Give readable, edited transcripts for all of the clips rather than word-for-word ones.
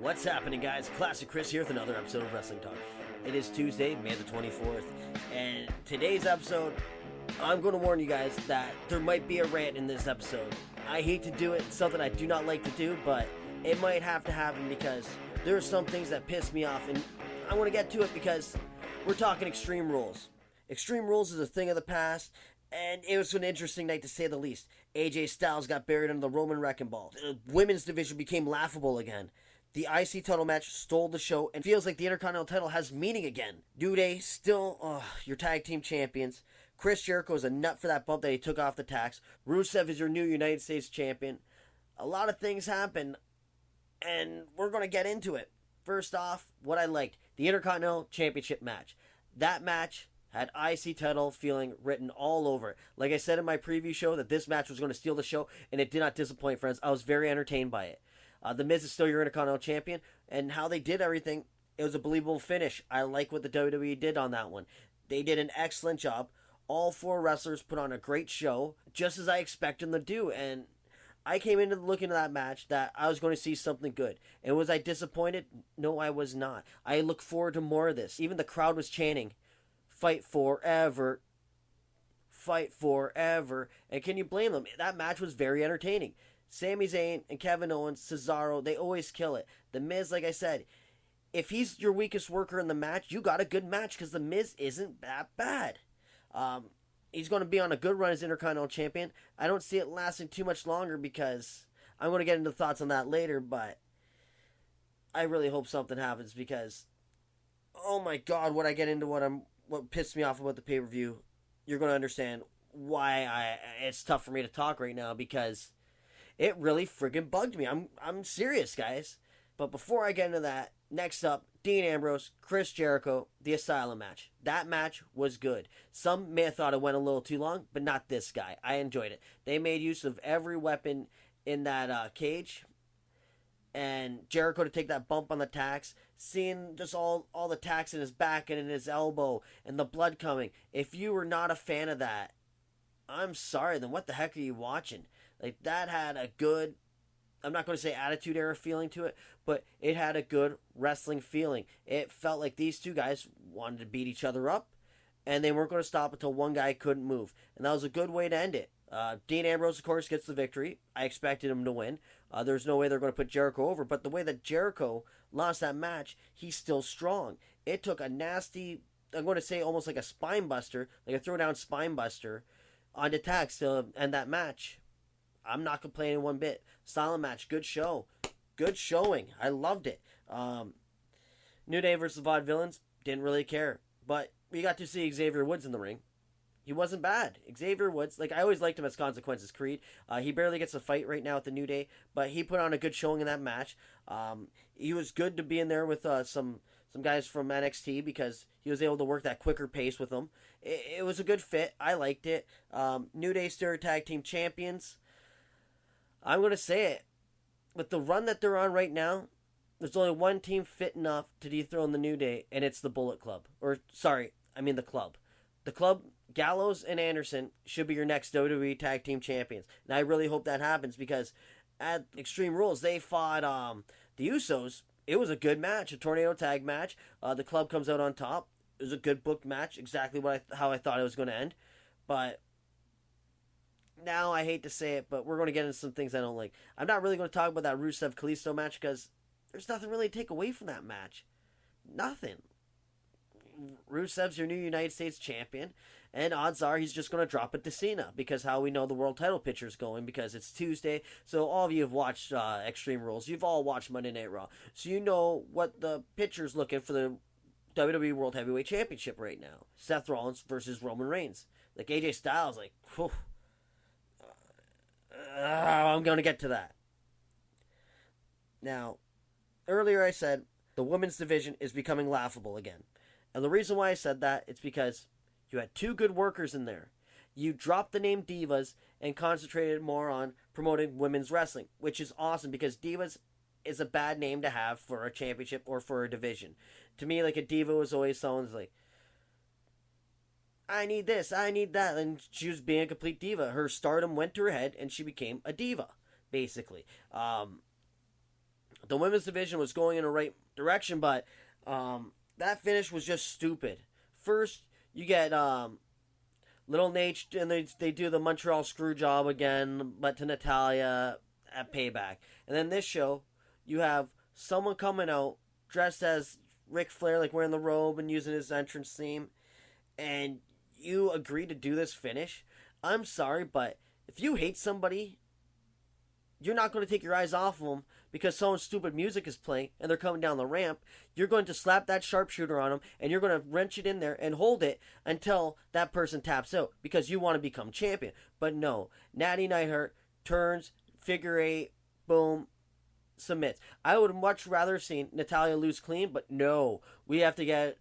What's happening, guys? Classic Chris here with another episode of Wrestling Talk. It is Tuesday, May the 24th, and today's episode, I'm going to warn you guys that there might be a rant in this episode. I hate to do it, it's something I do not like to do, but it might have to happen because there are some things that piss me off, and I want to get to it because we're talking Extreme Rules. Extreme Rules is a thing of the past, and it was an interesting night to say the least. AJ Styles got buried under the Roman Wrecking Ball. The women's division became laughable again. The IC title match stole the show and feels like the Intercontinental title has meaning again. New Day still your tag team champions. Chris Jericho is a nut for that bump that he took off the tax. Rusev is your new United States champion. A lot of things happen, and we're going to get into it. First off, what I liked, the Intercontinental Championship match. That match had IC title feeling written all over it. Like I said in my preview show that this match was going to steal the show, and it did not disappoint, friends. I was very entertained by it. The Miz is still your Intercontinental Champion, and how they did everything, it was a believable finish. I like what the WWE did on that one. They did an excellent job. All four wrestlers put on a great show, just as I expected them to do, and I came into looking at that match that I was going to see something good. And was I disappointed? No, I was not. I look forward to more of this. Even the crowd was chanting, "Fight forever. Fight forever." And can you blame them? That match was very entertaining. Sami Zayn and Kevin Owens, Cesaro, they always kill it. The Miz, like I said, if he's your weakest worker in the match, you got a good match because The Miz isn't that bad. He's going to be on a good run as Intercontinental Champion. I don't see it lasting too much longer because I'm going to get into thoughts on that later, but I really hope something happens because, oh my God, when I get into what pissed me off about the pay-per-view, you're going to understand why it's tough for me to talk right now because it really friggin' bugged me. I'm serious, guys. But before I get into that, next up, Dean Ambrose, Chris Jericho, the Asylum match. That match was good. Some may have thought it went a little too long, but not this guy. I enjoyed it. They made use of every weapon in that cage. And Jericho to take that bump on the tax, seeing just all the tacks in his back and in his elbow and the blood coming. If you were not a fan of that, I'm sorry, then what the heck are you watching? Like, that had a good, I'm not going to say attitude era feeling to it, but it had a good wrestling feeling. It felt like these two guys wanted to beat each other up, and they weren't going to stop until one guy couldn't move. And that was a good way to end it. Dean Ambrose, of course, gets the victory. I expected him to win. There's no way they're going to put Jericho over, but the way that Jericho lost that match, he's still strong. It took a nasty, I'm going to say almost like a spine buster, like a throwdown spine buster, on the tax to end that match. I'm not complaining one bit. Solid match. Good show. Good showing. I loved it. New Day versus Vaudevillains. Didn't really care. But we got to see Xavier Woods in the ring. He wasn't bad. Xavier Woods, like I always liked him as Consequences Creed. He barely gets a fight right now at the New Day. But he put on a good showing in that match. He was good to be in there with some guys from NXT because he was able to work that quicker pace with them. It was a good fit. I liked it. New Day still tag team champions. I'm going to say it. With the run that they're on right now, there's only one team fit enough to dethrone the New Day, and it's the Bullet Club. The Club. The Club, Gallows and Anderson, should be your next WWE Tag Team Champions. And I really hope that happens because at Extreme Rules, they fought the Usos. It was a good match, a tornado tag match. The Club comes out on top. It was a good booked match, exactly how I thought it was going to end. But now, I hate to say it, but we're going to get into some things I don't like. I'm not really going to talk about that Rusev Kalisto match because there's nothing really to take away from that match. Nothing. Rusev's your new United States champion, and odds are he's just going to drop it to Cena because how we know the world title picture is going because it's Tuesday. So all of you have watched Extreme Rules. You've all watched Monday Night Raw. So you know what the picture's looking for the WWE World Heavyweight Championship right now. Seth Rollins versus Roman Reigns. Like AJ Styles, like, whew. I'm going to get to that. Now, earlier I said the women's division is becoming laughable again. And the reason why I said that is because you had two good workers in there. You dropped the name Divas and concentrated more on promoting women's wrestling, which is awesome because Divas is a bad name to have for a championship or for a division. To me, like a diva was always someone's like, I need this, I need that, and she was being a complete diva. Her stardom went to her head, and she became a diva, basically. the women's division was going in the right direction, but that finish was just stupid. First, you get Little Nate, and they do the Montreal screw job again, but to Natalya at Payback. And then this show, you have someone coming out dressed as Ric Flair, like wearing the robe and using his entrance theme, and you agree to do this finish. I'm sorry, but if you hate somebody, you're not going to take your eyes off of them because some stupid music is playing and they're coming down the ramp. You're going to slap that sharpshooter on them and you're going to wrench it in there and hold it until that person taps out because you want to become champion. But no, Natty Neidhart turns, figure eight, boom, submits. I would much rather have seen Natalya lose clean, but no, we have to get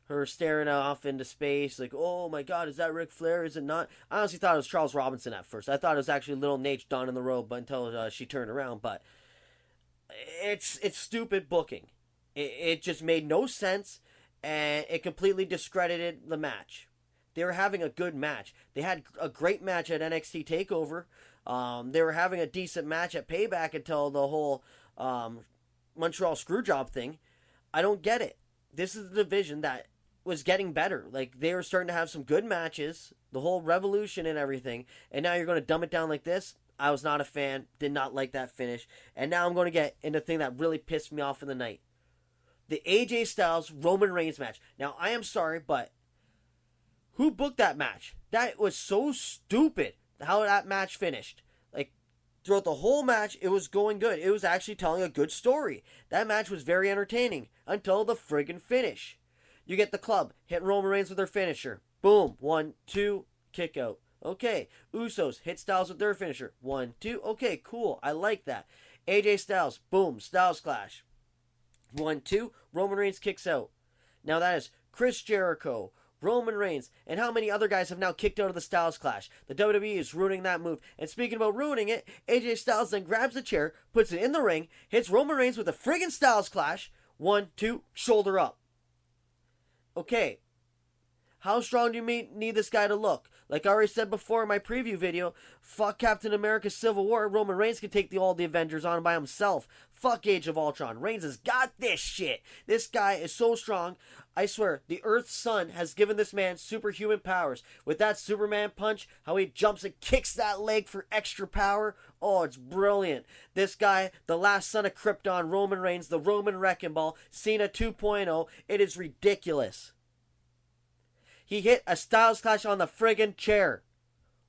her staring off into space like, oh my god, is that Ric Flair? Is it not? I honestly thought it was Charles Robinson at first. I thought it was actually Little Nate Don in the robe, but until she turned around. But it's stupid booking. It just made no sense, and it completely discredited the match. They were having a good match. They had a great match at NXT TakeOver. They were having a decent match at Payback until the whole Montreal Screwjob thing. I don't get it. This is the division that was getting better. Like, they were starting to have some good matches, the whole Revolution and everything, and now you're going to dumb it down like this? I was not a fan, did not like that finish, and now I'm going to get into the thing that really pissed me off in the night. The AJ Styles Roman Reigns match. Now, I am sorry, but who booked that match? That was so stupid how that match finished. Like, throughout the whole match, it was going good. It was actually telling a good story. That match was very entertaining until the friggin' finish. You get the club, hit Roman Reigns with their finisher. Boom. 1, 2, kick out. Okay. Usos hit Styles with their finisher. 1, 2. Okay, cool. I like that. AJ Styles. Boom. Styles Clash. 1, 2. Roman Reigns kicks out. Now that is Chris Jericho, Roman Reigns, and how many other guys have now kicked out of the Styles Clash? The WWE is ruining that move. And speaking about ruining it, AJ Styles then grabs the chair, puts it in the ring, hits Roman Reigns with a friggin' Styles Clash. 1, 2, shoulder up. Okay, how strong do you need this guy to look? Like I already said before in my preview video, fuck Captain America Civil War. Roman Reigns can take all the Avengers on by himself. Fuck Age of Ultron. Reigns has got this shit. This guy is so strong. I swear, the Earth's sun has given this man superhuman powers. With that Superman punch, how he jumps and kicks that leg for extra power. Oh, it's brilliant. This guy, the last son of Krypton, Roman Reigns, the Roman Wrecking Ball, Cena 2.0. It is ridiculous. He hit a Styles Clash on the friggin' chair.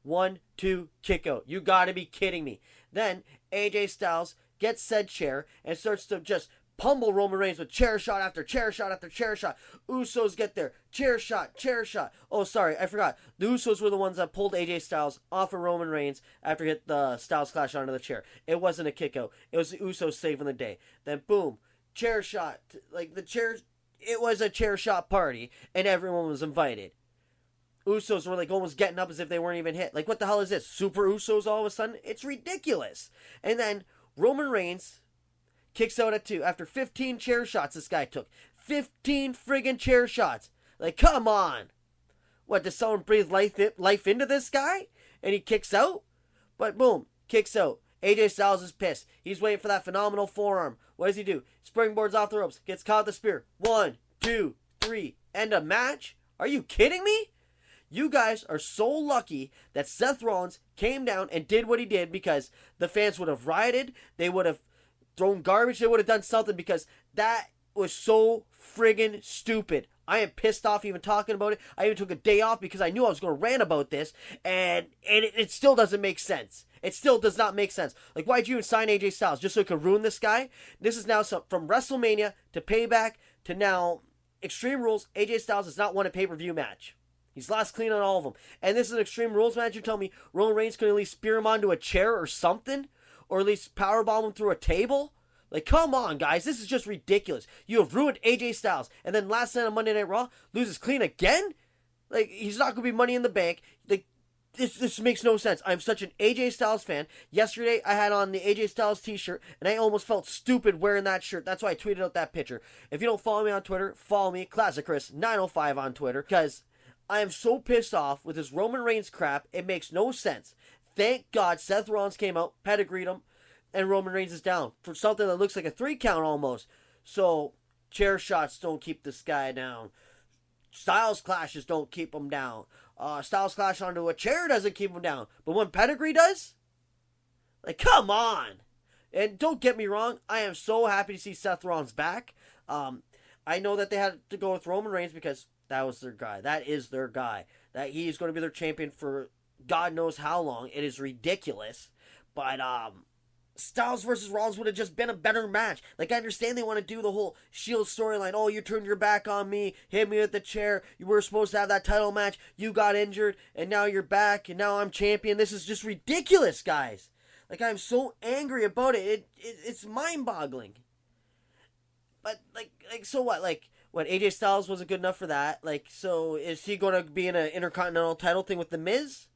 1, 2, kick out. You gotta be kidding me. Then AJ Styles gets said chair and starts to just pummel Roman Reigns with chair shot after chair shot after chair shot. Usos get there. Chair shot, chair shot. Oh, sorry, I forgot. The Usos were the ones that pulled AJ Styles off of Roman Reigns after he hit the Styles Clash onto the chair. It wasn't a kick out. It was the Usos saving the day. Then boom, chair shot. Like the chairs. It was a chair shot party, and everyone was invited. Usos were like almost getting up as if they weren't even hit. Like, what the hell is this? Super Usos all of a sudden? It's ridiculous. And then Roman Reigns kicks out at 2 after 15 chair shots this guy took. 15 friggin' chair shots. Like, come on. What, does someone breathe life into this guy? And he kicks out? But boom, kicks out. AJ Styles is pissed. He's waiting for that phenomenal forearm. What does he do? Springboards off the ropes. Gets caught with the spear. 1, 2, 3. End of match? Are you kidding me? You guys are so lucky that Seth Rollins came down and did what he did because the fans would have rioted. They would have thrown garbage. They would have done something because that was so friggin' stupid. I am pissed off even talking about it. I even took a day off because I knew I was going to rant about this, and it still doesn't make sense. It still does not make sense. Like, why'd you even sign AJ Styles? Just so it could ruin this guy? This is now from WrestleMania to Payback to now Extreme Rules. AJ Styles has not won a pay-per-view match. He's last clean on all of them. And this is an Extreme Rules match. You're telling me Roman Reigns could at least spear him onto a chair or something? Or at least powerbomb him through a table? Like, come on, guys. This is just ridiculous. You have ruined AJ Styles. And then last night on Monday Night Raw, loses clean again? Like, he's not going to be Money in the Bank. Like, this makes no sense. I'm such an AJ Styles fan. Yesterday, I had on the AJ Styles t-shirt, and I almost felt stupid wearing that shirt. That's why I tweeted out that picture. If you don't follow me on Twitter, follow me, Classic Chris 905 on Twitter, because I am so pissed off with this Roman Reigns crap. It makes no sense. Thank God Seth Rollins came out, pedigreed him, and Roman Reigns is down for something that looks like a 3 count almost. So chair shots don't keep this guy down. Styles clashes don't keep him down. Styles clash onto a chair doesn't keep him down. But when pedigree does? Like, come on. And don't get me wrong, I am so happy to see Seth Rollins back. I know that they had to go with Roman Reigns because that was their guy. That is their guy. That he's going to be their champion for God knows how long. It is ridiculous. But Styles versus Rollins would have just been a better match. Like, I understand they want to do the whole Shield storyline. Oh, you turned your back on me, hit me with the chair. You were supposed to have that title match. You got injured, and now you're back, and now I'm champion. This is just ridiculous, guys. Like, I'm so angry about it. It's mind-boggling. But, like, so what? Like, what, AJ Styles wasn't good enough for that? Like, so is he going to be in an Intercontinental title thing with The Miz?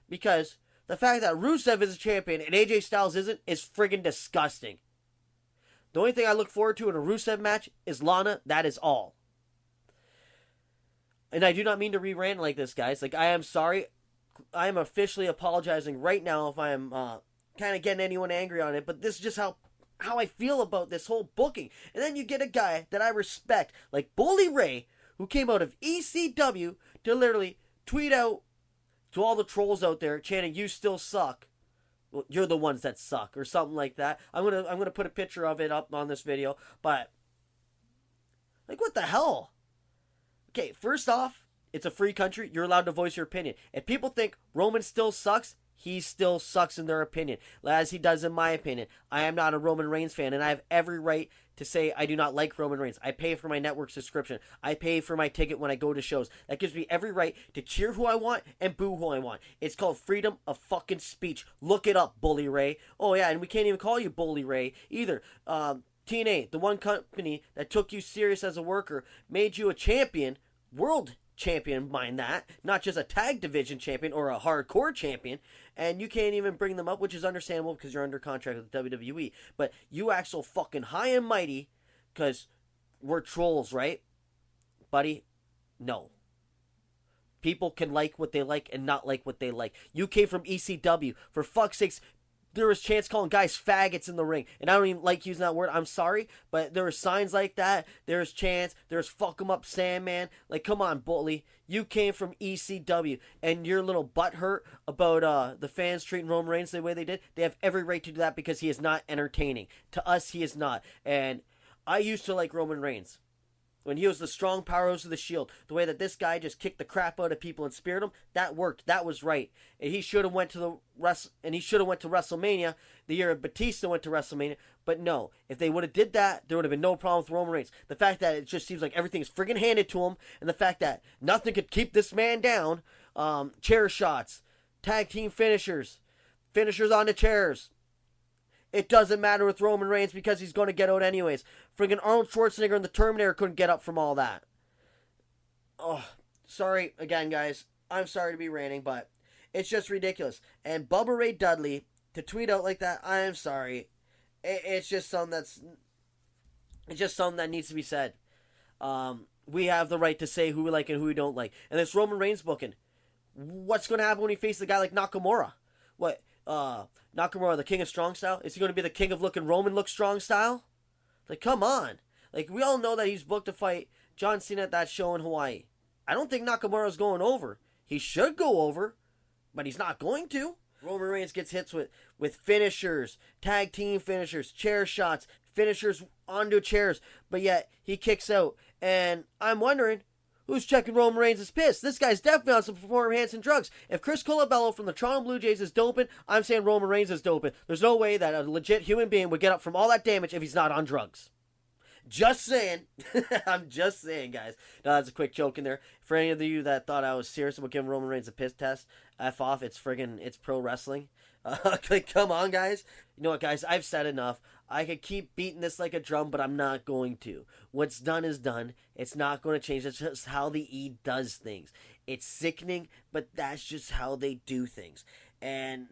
Because the fact that Rusev is a champion and AJ Styles isn't is friggin' disgusting. The only thing I look forward to in a Rusev match is Lana. That is all. And I do not mean to re-rant like this, guys. Like, I am sorry. I am officially apologizing right now if I am kind of getting anyone angry on it. But this is just how I feel about this whole booking. And then you get a guy that I respect, like Bully Ray, who came out of ECW to literally tweet out to all the trolls out there chanting, "You still suck. Well, you're the ones that suck," or something like that. I'm gonna put a picture of it up on this video. But like, what the hell? Okay, first off, it's a free country. You're allowed to voice your opinion. If people think Roman still sucks, he still sucks in their opinion, as he does in my opinion. I am not a Roman Reigns fan, and I have every right to say I do not like Roman Reigns. I pay for my network subscription. I pay for my ticket when I go to shows. That gives me every right to cheer who I want and boo who I want. It's called freedom of fucking speech. Look it up, Bully Ray. Oh yeah, and we can't even call you Bully Ray either. TNA, the one company that took you serious as a worker, made you a champion, world champion, mind that, not just a tag division champion or a hardcore champion, and you can't even bring them up, which is understandable because you're under contract with WWE, but you act so fucking high and mighty because we're trolls, right? Buddy, no. People can like what they like and not like what they like. You came from ECW. For fuck's sakes, there was chants calling guys faggots in the ring. And I don't even like using that word. I'm sorry. But there were signs like that. There's chants. There's fuck 'em up Sandman. Like, come on, Bully. You came from ECW. And your little butt hurt about the fans treating Roman Reigns the way they did. They have every right to do that because he is not entertaining. To us, he is not. And I used to like Roman Reigns. When he was the strong powerhouse of the Shield, the way that this guy just kicked the crap out of people and speared them, that worked. That was right. And he should have went to WrestleMania the year Batista went to WrestleMania. But no, if they would have did that, there would have been no problem with Roman Reigns. The fact that it just seems like everything is friggin' handed to him, and the fact that nothing could keep this man down, chair shots, tag team finishers onto chairs. It doesn't matter with Roman Reigns because he's going to get out anyways. Friggin' Arnold Schwarzenegger and the Terminator couldn't get up from all that. Oh, sorry again, guys. I'm sorry to be ranting, but it's just ridiculous. And Bubba Ray Dudley, to tweet out like that, I am sorry. It's just something that needs to be said. We have the right to say who we like and who we don't like. And this Roman Reigns booking, what's going to happen when he faces a guy like Nakamura? What? Nakamura, the king of strong style? Is he going to be the king of looking Roman look strong style? Like, come on. Like, we all know that he's booked to fight John Cena at that show in Hawaii. I don't think Nakamura's going over. He should go over, but he's not going to. Roman Reigns gets hits with finishers, tag team finishers, chair shots, finishers onto chairs, but yet he kicks out. And I'm wondering, who's checking Roman Reigns' piss? This guy's definitely on some performance-enhancing drugs. If Chris Colabello from the Toronto Blue Jays is doping, I'm saying Roman Reigns is doping. There's no way that a legit human being would get up from all that damage if he's not on drugs. Just saying. I'm just saying, guys. No, that's a quick joke in there. For any of you that thought I was serious about giving Roman Reigns a piss test, F off. It's pro wrestling. Come on, guys. You know what, guys? I've said enough. I could keep beating this like a drum, but I'm not going to. What's done is done. It's not going to change. It's just how the E does things. It's sickening, but that's just how they do things. And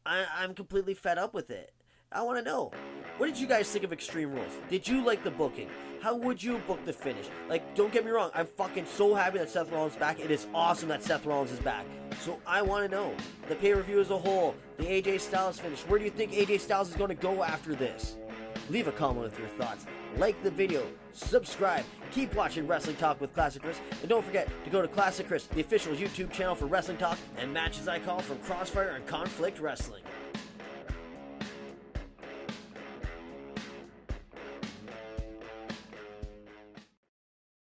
I'm completely fed up with it. I want to know. What did you guys think of Extreme Rules? Did you like the booking? How would you book the finish? Like, don't get me wrong, I'm fucking so happy that Seth Rollins is back. It is awesome that Seth Rollins is back. So I want to know, the pay-per-view as a whole, the AJ Styles finish, where do you think AJ Styles is going to go after this? Leave a comment with your thoughts, like the video, subscribe, keep watching Wrestling Talk with Classic Chris, and don't forget to go to Classic Chris, the official YouTube channel for Wrestling Talk and matches I call from Crossfire and Conflict Wrestling.